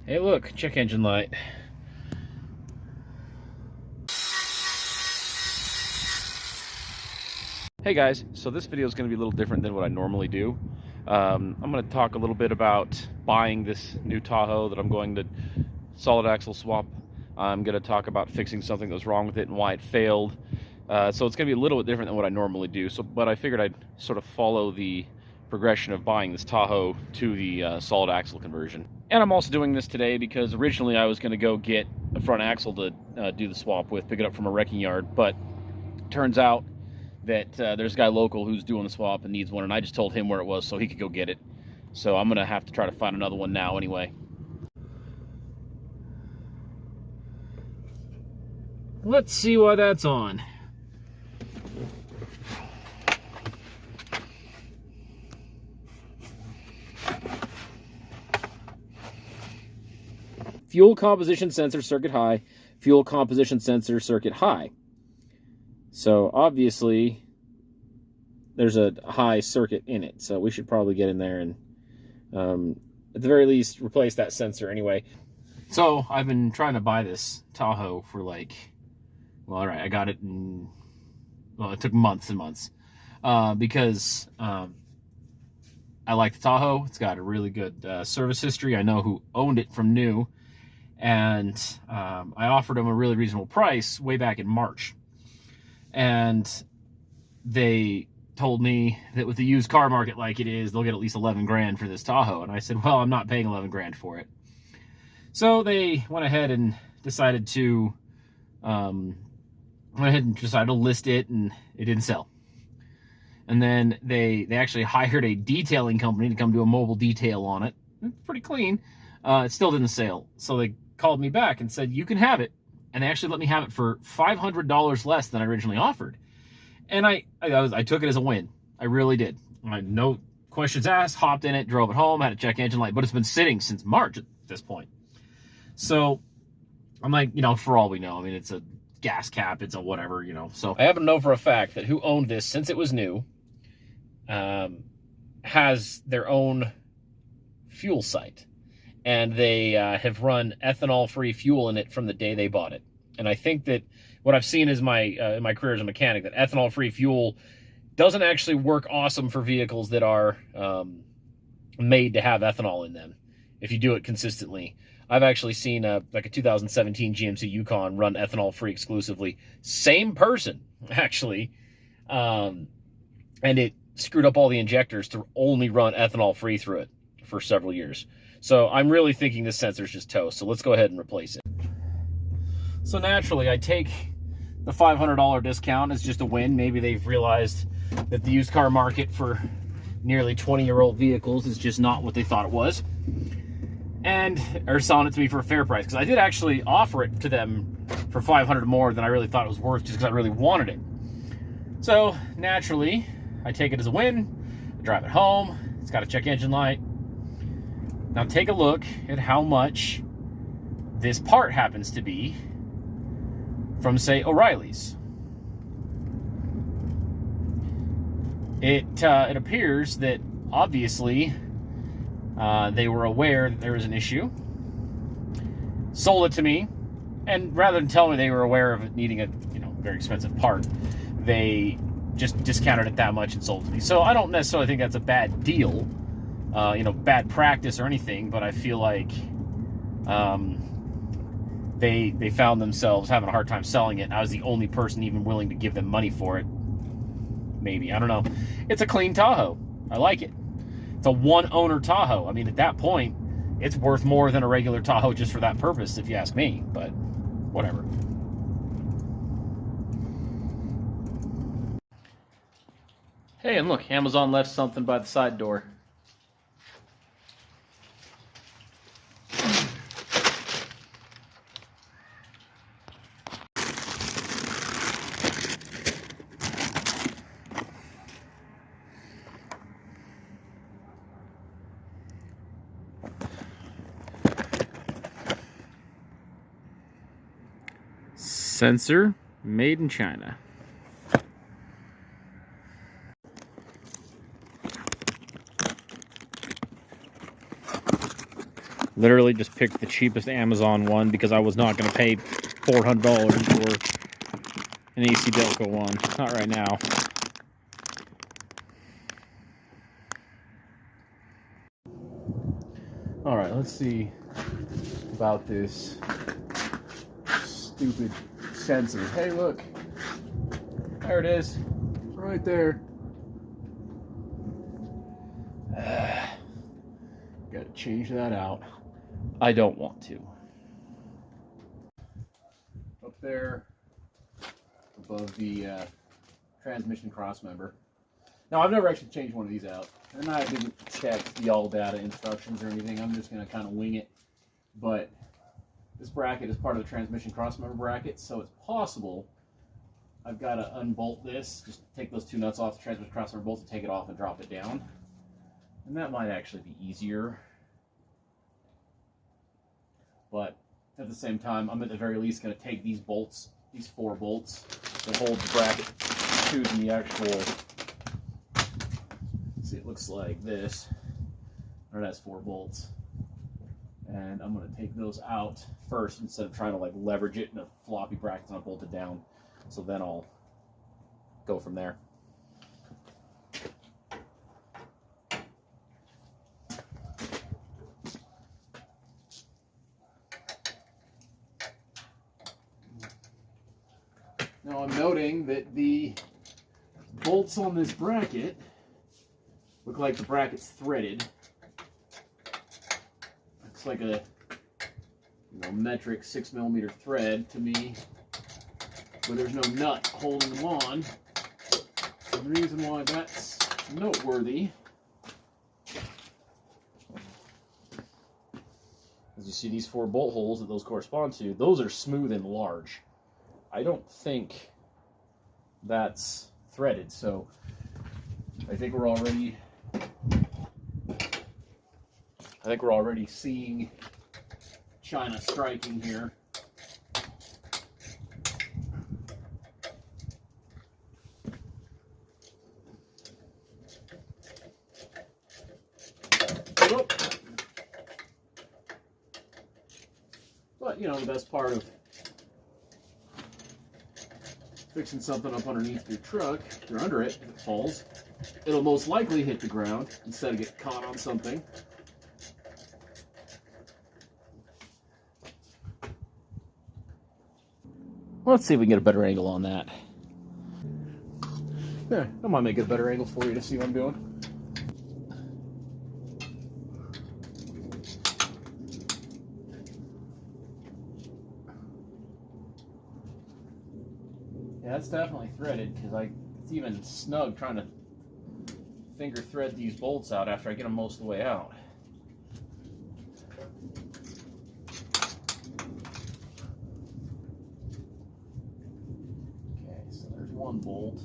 Hey look, check engine light. Hey guys, so this video is going to be a little different than what I normally do. I'm going to talk a little bit about buying this new Tahoe that I'm going to solid axle swap. I'm going to talk about fixing something that was wrong with it and why it failed. So it's going to be a little bit different than what I normally do. But I figured I'd sort of follow the progression of buying this Tahoe to the solid axle conversion. And I'm also doing this today because originally I was going to go get a front axle to do the swap with, pick it up from a wrecking yard. But turns out that there's a guy local who's doing the swap and needs one, and I just told him where it was so he could go get it. So I'm gonna have to try to find another one now anyway. Let's see why that's on. Fuel composition sensor circuit high, fuel composition sensor circuit high. So obviously there's a high circuit in it, so we should probably get in there and at the very least replace that sensor anyway. So I've been trying to buy this Tahoe for like, well, all right, I got it in, well, it took months and months because I like the Tahoe. It's got a really good service history. I know who owned it from new, and I offered them a really reasonable price way back in March. And they told me that with the used car market like it is, they'll get at least 11 grand for this Tahoe. And I said, well, I'm not paying 11 grand for it. So they went ahead and decided to list it, and it didn't sell. And then they actually hired a detailing company to come do a mobile detail on it. It's pretty clean. It still didn't sell. So they called me back and said, you can have it. And they actually let me have it for $500 less than I originally offered. And I took it as a win. I really did. No questions asked, hopped in it, drove it home, had a check engine light, but it's been sitting since March at this point. So I'm like, you know, for all we know, I mean, it's a gas cap, it's a whatever, you know. So I happen to know for a fact that who owned this since it was new has their own fuel site. And they have run ethanol-free fuel in it from the day they bought it. And I think that what I've seen is in my career as a mechanic, that ethanol-free fuel doesn't actually work awesome for vehicles that are made to have ethanol in them, if you do it consistently. I've actually seen like a 2017 GMC Yukon run ethanol-free exclusively. Same person, actually. And it screwed up all the injectors to only run ethanol-free through it for several years. So I'm really thinking this sensor's just toast, so let's go ahead and replace it. So naturally, I take the $500 discount as just a win. Maybe they've realized that the used car market for nearly 20-year-old vehicles is just not what they thought it was, and are selling it to me for a fair price, because I did actually offer it to them for $500 more than I really thought it was worth, just because I really wanted it. So naturally, I take it as a win, I drive it home, it's got a check engine light. Now take a look at how much this part happens to be from, say, O'Reilly's. It appears that obviously they were aware that there was an issue, sold it to me, and rather than tell me they were aware of it needing a very expensive part, they just discounted it that much and sold it to me. So I don't necessarily think that's a bad deal. Bad practice or anything, but I feel like they found themselves having a hard time selling it, and I was the only person even willing to give them money for it. Maybe, I don't know. It's a clean Tahoe. I like it. It's a one-owner Tahoe. I mean, at that point, it's worth more than a regular Tahoe just for that purpose, if you ask me, but whatever. Hey, and look, Amazon left something by the side door. Sensor made in China. Literally just picked the cheapest Amazon one because I was not going to pay $400 for an AC Delco one. Not right now. All right, let's see about this stupid sensor. Hey, look. There it is. Right there. Got to change that out. I don't want to. Up there above the transmission crossmember. Now, I've never actually changed one of these out, and I didn't check the all data instructions or anything. I'm just going to kind of wing it. But this bracket is part of the transmission crossmember bracket, so it's possible I've got to unbolt this, just take those two nuts off the transmission crossmember bolt and take it off and drop it down. And that might actually be easier. But at the same time, I'm at the very least going to take these bolts, these 4 bolts that hold the bracket to the actual, see, it looks like this, or that's 4 bolts. And I'm going to take those out first instead of trying to like leverage it in a floppy bracket and I'll bolt it down. So then I'll go from there. Now I'm noting that the bolts on this bracket look like the bracket's threaded. It's like a metric 6mm thread to me, but there's no nut holding them on. And the reason why that's noteworthy, as you see these 4 bolt holes that those correspond to, those are smooth and large. I don't think that's threaded, so I think we're already seeing China striking here. But, the best part of fixing something up underneath your truck, or under it, if it falls, it'll most likely hit the ground instead of get caught on something. Let's see if we can get a better angle on that. There, I might make it a better angle for you to see what I'm doing. Yeah, that's definitely threaded, because it's even snug trying to finger thread these bolts out after I get them most of the way out. Okay, so there's one bolt.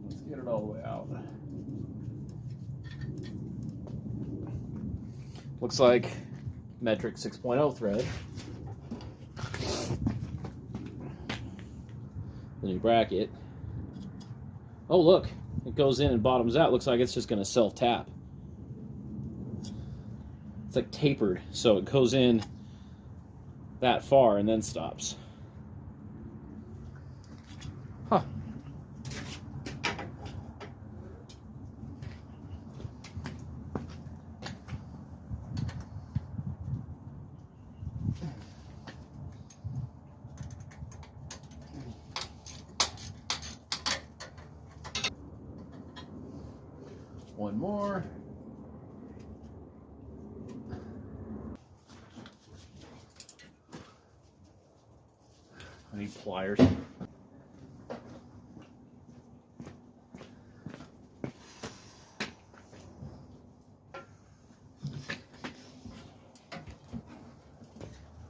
Let's get it all the way out. Looks like metric 6.0 thread. The new bracket. Oh, look, it goes in and bottoms out. Looks like it's just going to self-tap. It's like tapered, so it goes in that far and then stops. Huh. One more. I need pliers.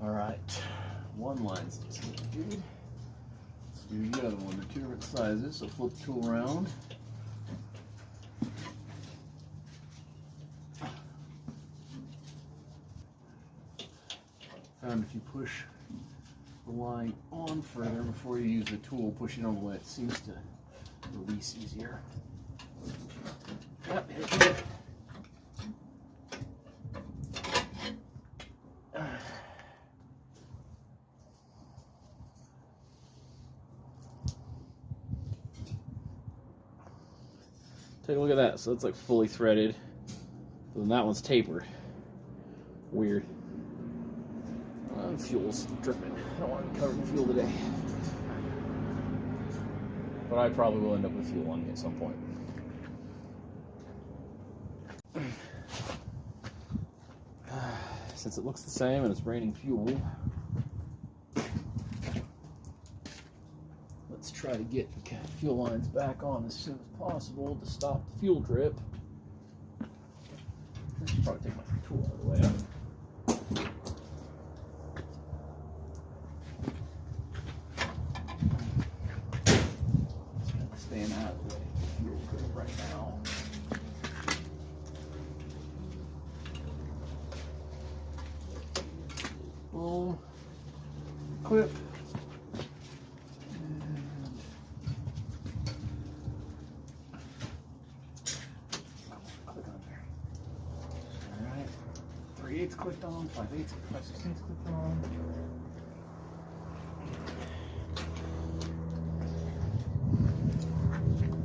All right, one line's good. Let's do the other one. They're 2 different sizes, so flip the tool around. Found if you push the line on further before you use the tool, pushing on the way, it seems to release easier. Yep. Take a look at that. So it's like fully threaded. Then that one's tapered. Weird. Fuel's dripping. I don't want to cover the fuel today. But I probably will end up with fuel on me at some point. Since it looks the same and it's raining fuel, let's try to get the fuel lines back on as soon as possible to stop the fuel drip. I should probably take my tool out of the way. Staying out of the way. Fuel drip right now. Boom. Clip. Alright, 3/8 clicked on, 5/8, 5/16 clicked on.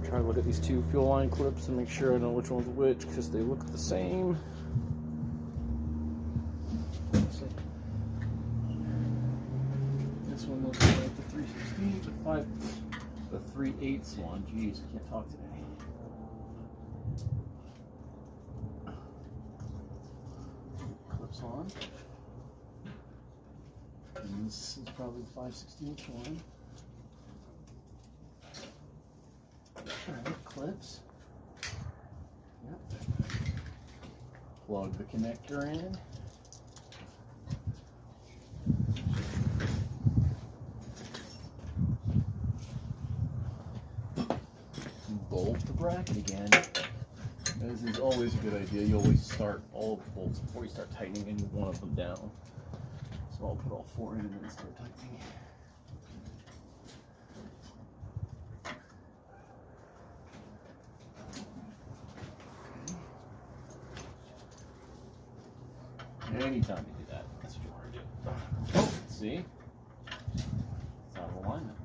Try to look at these two fuel line clips and make sure I know which one's which because they look the same. This one looks like the 3/16, the 3/8 one. Jeez, I can't talk today. Clips on. And this is probably the 5/16 one. Alright, clips. Yep. Plug the connector in. Bolt the bracket again. As is always a good idea, you always start all of the bolts before you start tightening any one of them down. So I'll put all 4 in and then start tightening. Anytime you do that, that's what you want to do. Oh, see? It's out of alignment.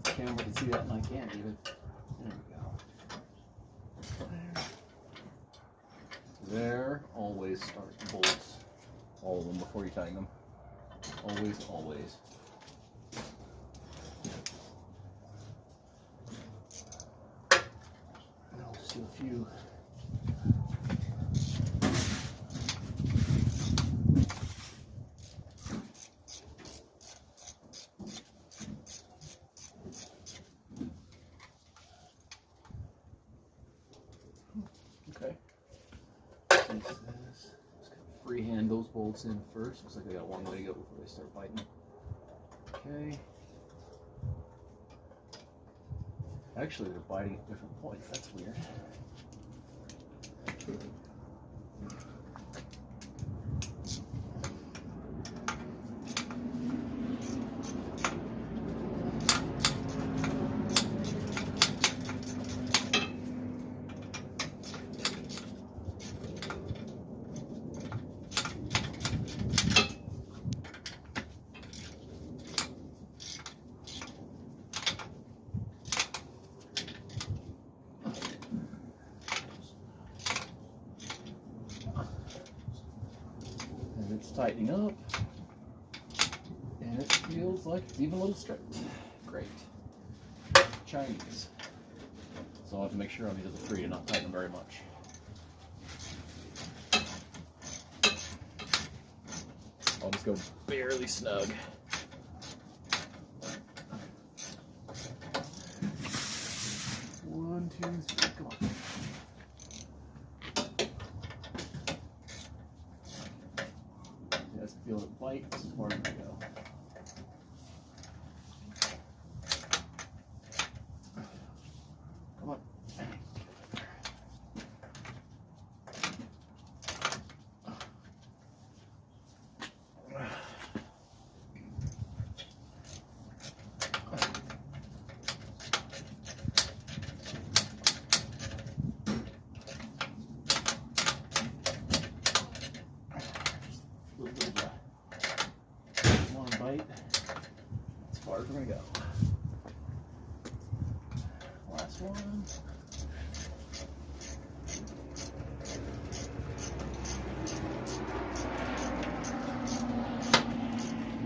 The camera can see that and I can't even. There we go. There, always start the bolts. All of them before you tighten them. Always, always. And I'll just do a few. Okay. Just freehand those bolts in first. Looks like they got one way to go before they start biting. Okay. Actually, they're biting at different points. That's weird. It's tightening up, and it feels like it's even a little straight. Great. Chinese. So I'll have to make sure on these other 3 to not tighten them very much. I'll just go barely snug. One, two, three, come on. Feel it bite, this is where I'm going to go. Come on. far as we're gonna go. Last one.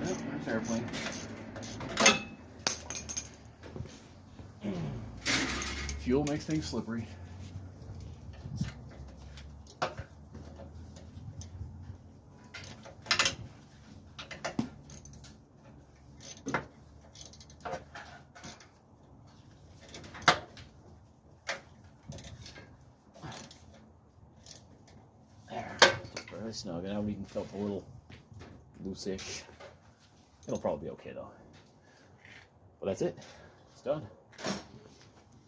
Yep, there's airplane. Fuel makes things slippery. There, it's fairly snug, and I haven't even felt a little loose-ish. It'll probably be okay though. But that's it. It's done.